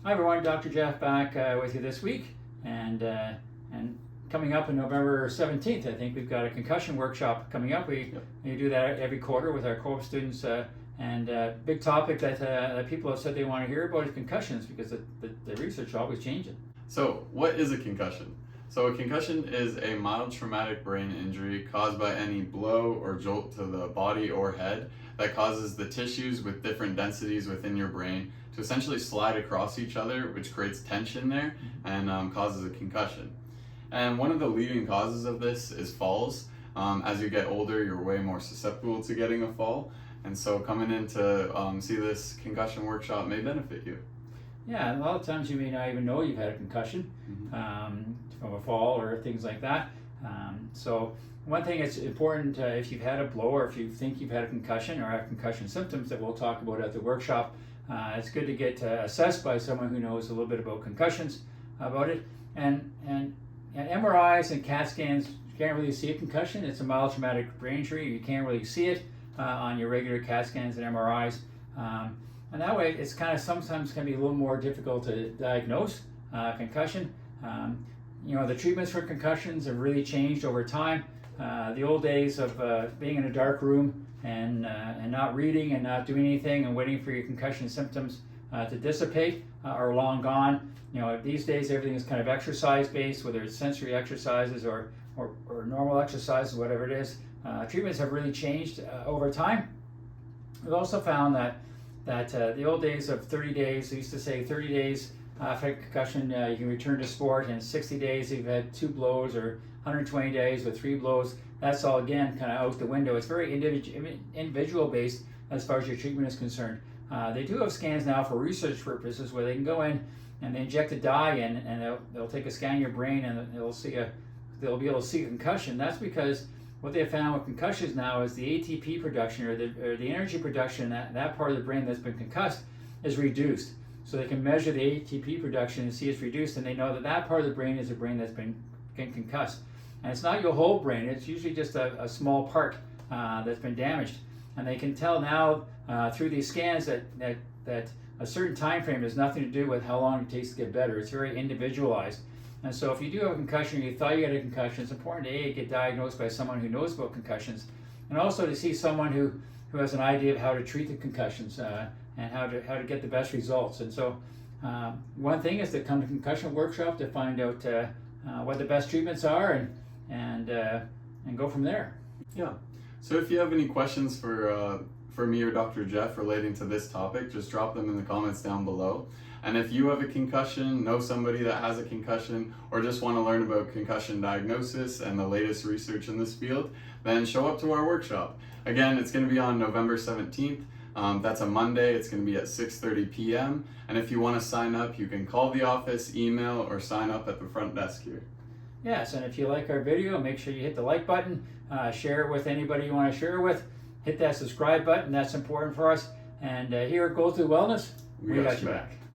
Hi everyone, Dr. Jeff back with you this week, and coming up on November 17th, I think we've got a concussion workshop coming up. We do that every quarter with our co-op students, and big topic that people have said they want to hear about is concussions, because the research is always changing. So what is a concussion? So a concussion is a mild traumatic brain injury caused by any blow or jolt to the body or head that causes the tissues with different densities within your brain to essentially slide across each other, which creates tension there and causes a concussion. And one of the leading causes of this is falls. As you get older, you're way more susceptible to getting a fall. And so coming in to see this concussion workshop may benefit you. Yeah, a lot of times you may not even know you've had a concussion from a fall or things like that. So one thing that's important, if you've had a blow or if you think you've had a concussion or have concussion symptoms that we'll talk about at the workshop, it's good to get assessed by someone who knows a little bit about concussions about it. And MRIs and CAT scans, you can't really see a concussion. It's a mild traumatic brain injury. You can't really see it on your regular CAT scans and MRIs. And that way, it's kind of sometimes can be a little more difficult to diagnose concussion. The treatments for concussions have really changed over time. The old days of being in a dark room and not reading and not doing anything and waiting for your concussion symptoms to dissipate are long gone. These days everything is kind of exercise based, whether it's sensory exercises or normal exercises, whatever it is. Treatments have really changed over time. We've also found that the old days of 30 days, they used to say 30 days after concussion, you can return to sport, and 60 days if you've had 2 blows, or 120 days with 3 blows. That's all, again, kind of out the window. It's very individual based as far as your treatment is concerned. They do have scans now for research purposes where they can go in and they inject a dye in, and they'll take a scan of your brain, and they'll be able to see a concussion. That's because what they found with concussions now is the ATP production, or the energy production, that part of the brain that's been concussed is reduced. So they can measure the ATP production and see it's reduced, and they know that part of the brain is a brain that's been concussed. And it's not your whole brain, it's usually just a small part that's been damaged. And they can tell now through these scans that a certain time frame has nothing to do with how long it takes to get better. It's very individualized. And so if you do have a concussion, you thought you had a concussion, it's important to get diagnosed by someone who knows about concussions, and also to see someone who has an idea of how to treat the concussions and how to get the best results. And so one thing is to come to concussion workshop to find out what the best treatments are and go from there. Yeah. So if you have any questions for me or Dr. Jeff relating to this topic, just drop them in the comments down below. And if you have a concussion, know somebody that has a concussion, or just want to learn about concussion diagnosis and the latest research in this field, then show up to our workshop. Again, it's going to be on November 17th. That's a Monday. It's going to be at 6:30 p.m. And if you want to sign up, you can call the office, email, or sign up at the front desk here. Yes, and if you like our video, make sure you hit the like button, share it with anybody you want to share it with, hit that subscribe button, that's important for us. And here at Go Through Wellness, we got you back.